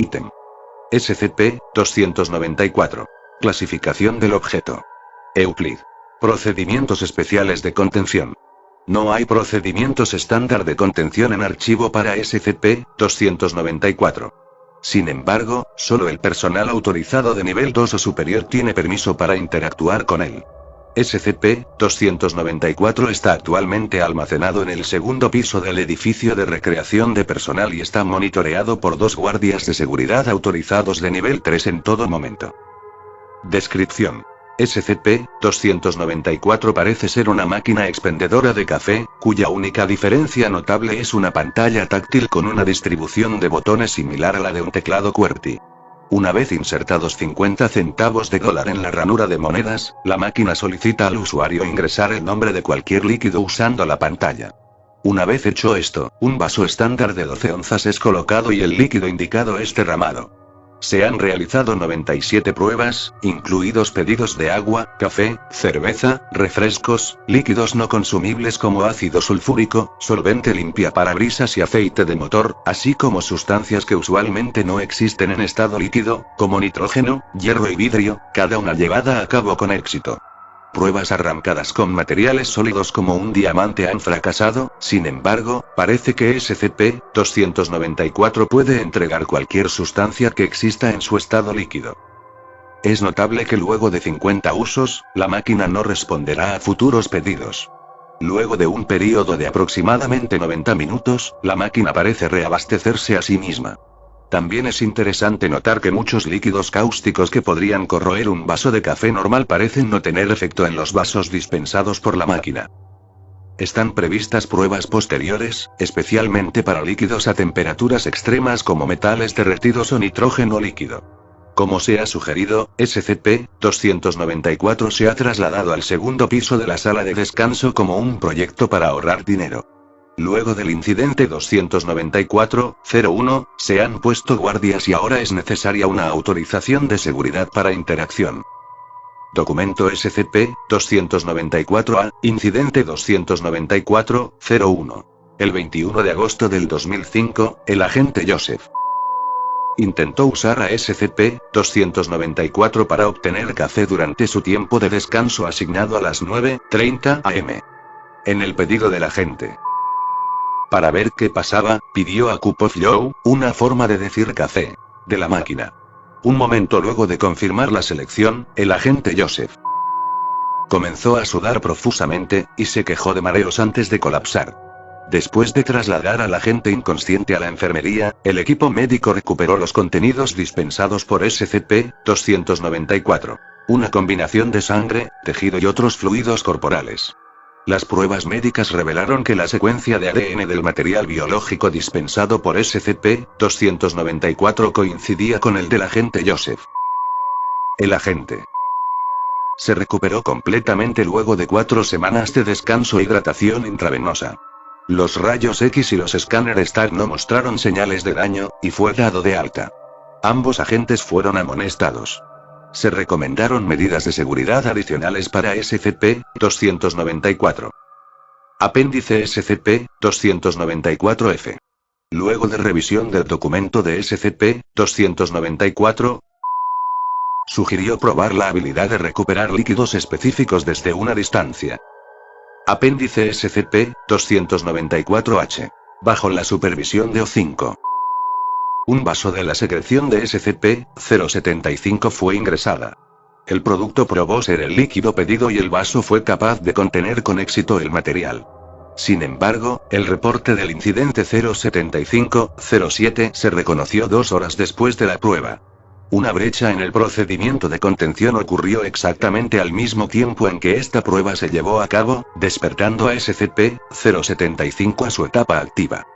Ítem. SCP-294. Clasificación del objeto. Euclid. Procedimientos especiales de contención. No hay procedimientos estándar de contención en archivo para SCP-294. Sin embargo, solo el personal autorizado de nivel 2 o superior tiene permiso para interactuar con él. SCP-294 está actualmente almacenado en el segundo piso del edificio de recreación de personal y está monitoreado por 2 guardias de seguridad autorizados de nivel 3 en todo momento. Descripción. SCP-294 parece ser una máquina expendedora de café, cuya única diferencia notable es una pantalla táctil con una distribución de botones similar a la de un teclado QWERTY. Una vez insertados 50 centavos de dólar en la ranura de monedas, la máquina solicita al usuario ingresar el nombre de cualquier líquido usando la pantalla. Una vez hecho esto, un vaso estándar de 12 onzas es colocado y el líquido indicado es derramado. Se han realizado 97 pruebas, incluidos pedidos de agua, café, cerveza, refrescos, líquidos no consumibles como ácido sulfúrico, solvente limpiaparabrisas y aceite de motor, así como sustancias que usualmente no existen en estado líquido, como nitrógeno, hierro y vidrio, cada una llevada a cabo con éxito. Pruebas arrancadas con materiales sólidos como un diamante han fracasado, sin embargo, parece que SCP-294 puede entregar cualquier sustancia que exista en su estado líquido. Es notable que luego de 50 usos, la máquina no responderá a futuros pedidos. Luego de un periodo de aproximadamente 90 minutos, la máquina parece reabastecerse a sí misma. También es interesante notar que muchos líquidos cáusticos que podrían corroer un vaso de café normal parecen no tener efecto en los vasos dispensados por la máquina. Están previstas pruebas posteriores, especialmente para líquidos a temperaturas extremas como metales derretidos o nitrógeno líquido. Como se ha sugerido, SCP-294 se ha trasladado al segundo piso de la sala de descanso como un proyecto para ahorrar dinero. Luego del incidente 294-01, se han puesto guardias y ahora es necesaria una autorización de seguridad para interacción. Documento SCP-294-A, incidente 294-01. El 21 de agosto del 2005, el agente Joseph intentó usar a SCP-294 para obtener café durante su tiempo de descanso asignado a las 9:30 am. En el pedido del agente para ver qué pasaba, pidió a Cup of Joe, una forma de decir café, de la máquina. Un momento luego de confirmar la selección, el agente Joseph comenzó a sudar profusamente, y se quejó de mareos antes de colapsar. Después de trasladar al agente inconsciente a la enfermería, el equipo médico recuperó los contenidos dispensados por SCP-294. Una combinación de sangre, tejido y otros fluidos corporales. Las pruebas médicas revelaron que la secuencia de ADN del material biológico dispensado por SCP-294 coincidía con el del agente Joseph. El agente se recuperó completamente luego de 4 semanas de descanso e hidratación intravenosa. Los rayos X y los escáneres TAG no mostraron señales de daño, y fue dado de alta. Ambos agentes fueron amonestados. Se recomendaron medidas de seguridad adicionales para SCP-294. Apéndice SCP-294-F. Luego de revisión del documento de SCP-294, sugirió probar la habilidad de recuperar líquidos específicos desde una distancia. Apéndice SCP-294-H. Bajo la supervisión de O5. Un vaso de la secreción de SCP-075 fue ingresada. El producto probó ser el líquido pedido y el vaso fue capaz de contener con éxito el material. Sin embargo, el reporte del incidente 075-07 se reconoció 2 horas después de la prueba. Una brecha en el procedimiento de contención ocurrió exactamente al mismo tiempo en que esta prueba se llevó a cabo, despertando a SCP-075 a su etapa activa.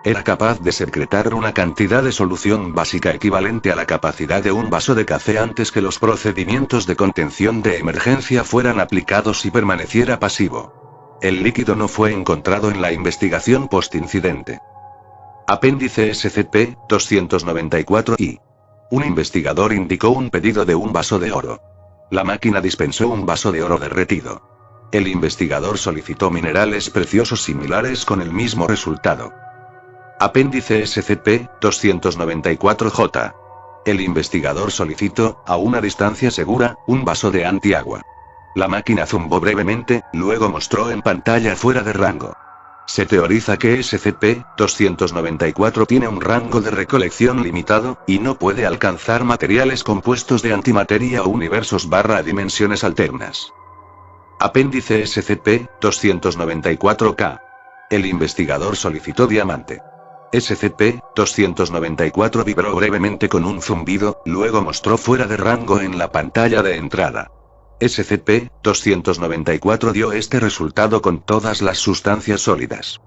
Era capaz de secretar una cantidad de solución básica equivalente a la capacidad de un vaso de café antes que los procedimientos de contención de emergencia fueran aplicados y permaneciera pasivo. El líquido no fue encontrado en la investigación post-incidente. Apéndice SCP-294-I. Un investigador indicó un pedido de un vaso de oro. La máquina dispensó un vaso de oro derretido. El investigador solicitó minerales preciosos similares con el mismo resultado. Apéndice SCP-294-J. El investigador solicitó, a una distancia segura, un vaso de antiagua. La máquina zumbó brevemente, luego mostró en pantalla fuera de rango. Se teoriza que SCP-294 tiene un rango de recolección limitado, y no puede alcanzar materiales compuestos de antimateria o universos / dimensiones alternas. Apéndice SCP-294-K. El investigador solicitó diamante. SCP-294 vibró brevemente con un zumbido, luego mostró fuera de rango en la pantalla de entrada. SCP-294 dio este resultado con todas las sustancias sólidas.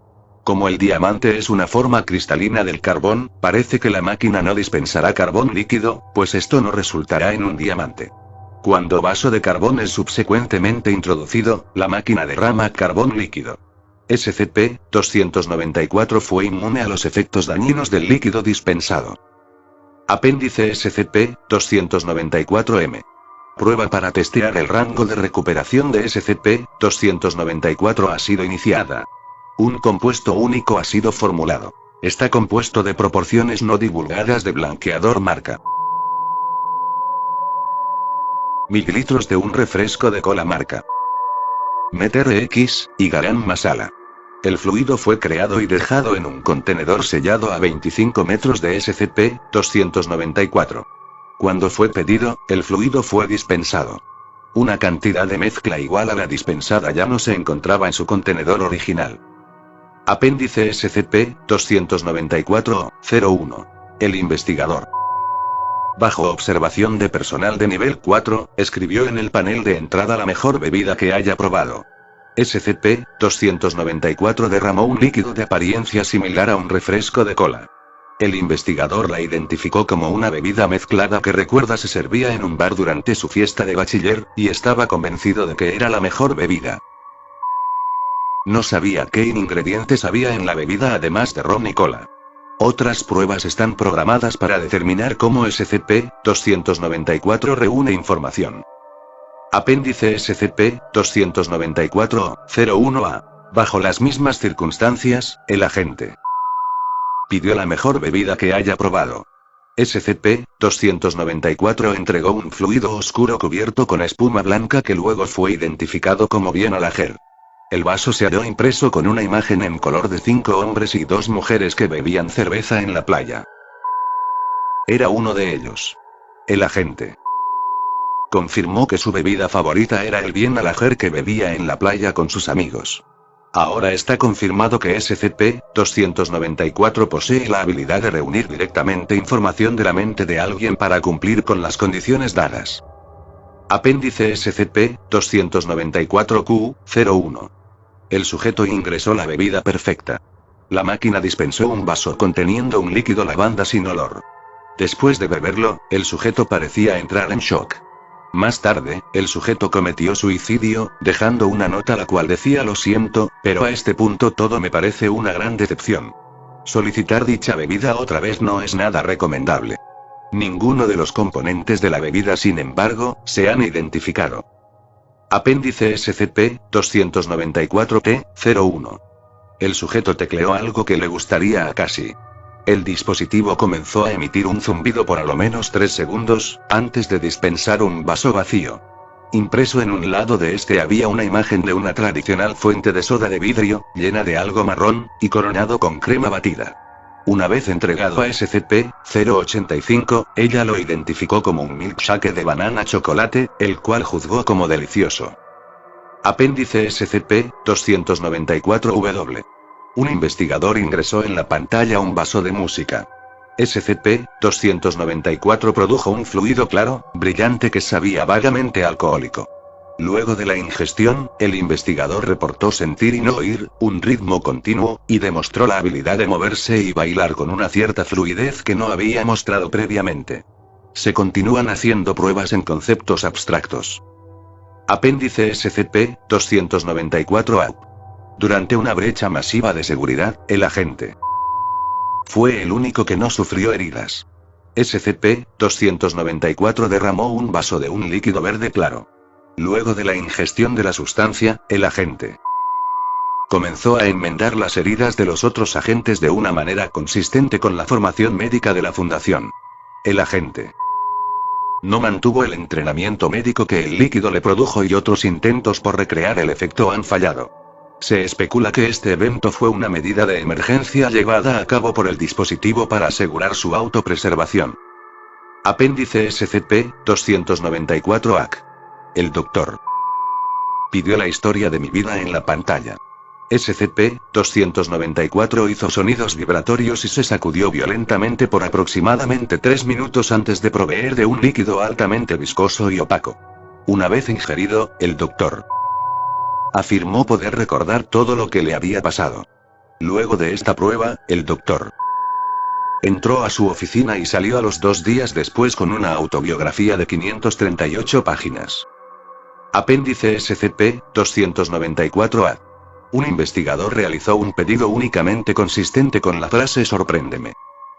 Como el diamante es una forma cristalina del carbón, parece que la máquina no dispensará carbón líquido, pues esto no resultará en un diamante. Cuando vaso de carbón es subsecuentemente introducido, la máquina derrama carbón líquido. SCP-294 fue inmune a los efectos dañinos del líquido dispensado. Apéndice SCP-294-M. Prueba para testear el rango de recuperación de SCP-294 ha sido iniciada. Un compuesto único ha sido formulado. Está compuesto de proporciones no divulgadas de blanqueador marca mililitros de un refresco de cola marca MeterX y Garam Masala. El fluido fue creado y dejado en un contenedor sellado a 25 metros de SCP-294. Cuando fue pedido, el fluido fue dispensado. Una cantidad de mezcla igual a la dispensada ya no se encontraba en su contenedor original. Apéndice SCP-294-01. El investigador, bajo observación de personal de nivel 4, escribió en el panel de entrada la mejor bebida que haya probado. SCP-294 derramó un líquido de apariencia similar a un refresco de cola. El investigador la identificó como una bebida mezclada que recuerda se servía en un bar durante su fiesta de bachiller, y estaba convencido de que era la mejor bebida. No sabía qué ingredientes había en la bebida además de ron y cola. Otras pruebas están programadas para determinar cómo SCP-294 reúne información. Apéndice SCP-294-01A. Bajo las mismas circunstancias, el agente pidió la mejor bebida que haya probado. SCP-294 entregó un fluido oscuro cubierto con espuma blanca que luego fue identificado como Bienalager. El vaso se halló impreso con una imagen en color de 5 hombres y 2 mujeres que bebían cerveza en la playa. Era uno de ellos. El agente confirmó que su bebida favorita era el Bienalager que bebía en la playa con sus amigos. Ahora está confirmado que SCP-294 posee la habilidad de reunir directamente información de la mente de alguien para cumplir con las condiciones dadas. Apéndice SCP-294-Q-01. El sujeto ingresó la bebida perfecta. La máquina dispensó un vaso conteniendo un líquido lavanda sin olor. Después de beberlo, el sujeto parecía entrar en shock. Más tarde, el sujeto cometió suicidio, dejando una nota la cual decía: lo siento, pero a este punto todo me parece una gran decepción. Solicitar dicha bebida otra vez no es nada recomendable. Ninguno de los componentes de la bebida, sin embargo, se han identificado. Apéndice SCP-294-T-01. El sujeto tecleó algo que le gustaría a Cassie. El dispositivo comenzó a emitir un zumbido por a lo menos 3 segundos, antes de dispensar un vaso vacío. Impreso en un lado de este había una imagen de una tradicional fuente de soda de vidrio, llena de algo marrón, y coronado con crema batida. Una vez entregado a SCP-085, ella lo identificó como un milkshake de banana chocolate, el cual juzgó como delicioso. Apéndice SCP-294-W. Un investigador ingresó en la pantalla un vaso de música. SCP-294 produjo un fluido claro, brillante que sabía vagamente alcohólico. Luego de la ingestión, el investigador reportó sentir y no oír un ritmo continuo, y demostró la habilidad de moverse y bailar con una cierta fluidez que no había mostrado previamente. Se continúan haciendo pruebas en conceptos abstractos. Apéndice SCP-294-AUP. Durante una brecha masiva de seguridad, el agente fue el único que no sufrió heridas. SCP-294 derramó un vaso de un líquido verde claro. Luego de la ingestión de la sustancia, el agente Comenzó a enmendar las heridas de los otros agentes de una manera consistente con la formación médica de la fundación. El agente no mantuvo el entrenamiento médico que el líquido le produjo y otros intentos por recrear el efecto han fallado. Se especula que este evento fue una medida de emergencia llevada a cabo por el dispositivo para asegurar su autopreservación. Apéndice SCP-294-AC. El doctor pidió la historia de mi vida en la pantalla. SCP-294 hizo sonidos vibratorios y se sacudió violentamente por aproximadamente 3 minutos antes de proveer de un líquido altamente viscoso y opaco. Una vez ingerido, el doctor afirmó poder recordar todo lo que le había pasado. Luego de esta prueba, el doctor entró a su oficina y salió a los 2 días después con una autobiografía de 538 páginas. Apéndice SCP-294-A. Un investigador realizó un pedido únicamente consistente con la frase "sorpréndeme".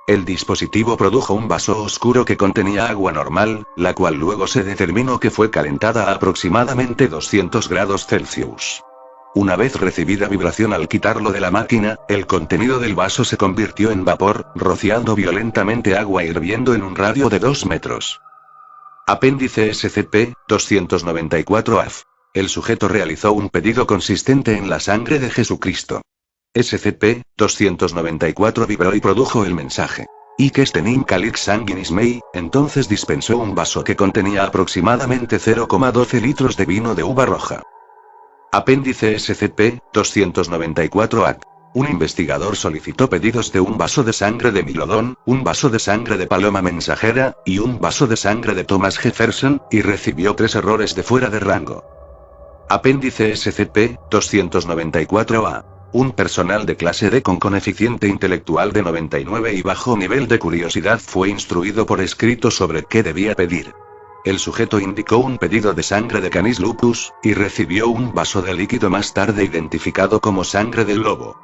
El dispositivo produjo un vaso oscuro que contenía agua normal, la cual luego se determinó que fue calentada a aproximadamente 200 grados Celsius. Una vez recibida vibración al quitarlo de la máquina, el contenido del vaso se convirtió en vapor, rociando violentamente agua hirviendo en un radio de 2 metros. Apéndice SCP-294-AF. El sujeto realizó un pedido consistente en la sangre de Jesucristo. SCP-294 vibró y produjo el mensaje. Ikestenin calix sanguinis mei, entonces dispensó un vaso que contenía aproximadamente 0,12 litros de vino de uva roja. Apéndice SCP-294-AC. Un investigador solicitó pedidos de un vaso de sangre de Milodón, un vaso de sangre de Paloma Mensajera, y un vaso de sangre de Thomas Jefferson, y recibió 3 errores de fuera de rango. Apéndice SCP-294-A. Un personal de clase D con coeficiente intelectual de 99 y bajo nivel de curiosidad fue instruido por escrito sobre qué debía pedir. El sujeto indicó un pedido de sangre de Canis lupus, y recibió un vaso de líquido más tarde identificado como sangre del lobo.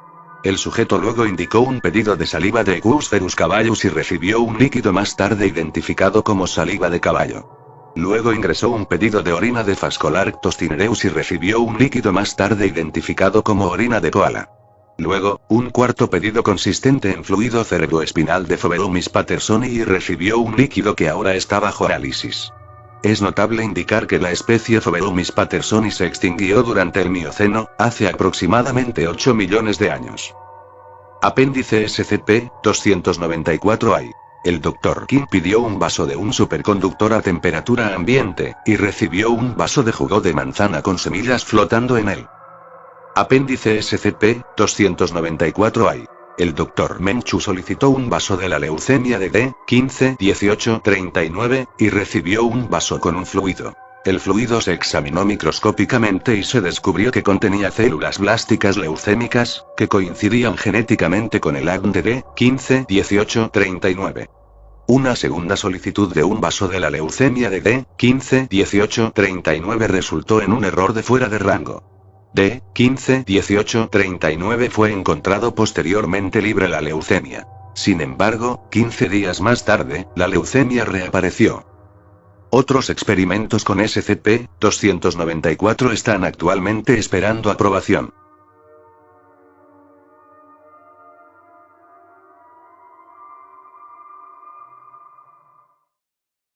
El sujeto luego indicó un pedido de saliva de Equus caballus y recibió un líquido más tarde identificado como saliva de caballo. Luego ingresó un pedido de orina de Phascolarctos cinereus y recibió un líquido más tarde identificado como orina de koala. Luego, un cuarto pedido consistente en fluido cerebroespinal de Phoberomis pattersoni y recibió un líquido que ahora está bajo análisis. Es notable indicar que la especie Phoberomis pattersoni se extinguió durante el Mioceno, hace aproximadamente 8 millones de años. Apéndice SCP-294-A. El Dr. King pidió un vaso de un superconductor a temperatura ambiente, y recibió un vaso de jugo de manzana con semillas flotando en él. Apéndice SCP-294-A. El Dr. Menchu solicitó un vaso de la leucemia de D-15-18-39, y recibió un vaso con un fluido. El fluido se examinó microscópicamente y se descubrió que contenía células blásticas leucémicas, que coincidían genéticamente con el ADN de D-15-18-39. Una segunda solicitud de un vaso de la leucemia de D-15-18-39 resultó en un error de fuera de rango. D-15-18-39 fue encontrado posteriormente libre la leucemia. Sin embargo, 15 días más tarde, la leucemia reapareció. Otros experimentos con SCP-294 están actualmente esperando aprobación.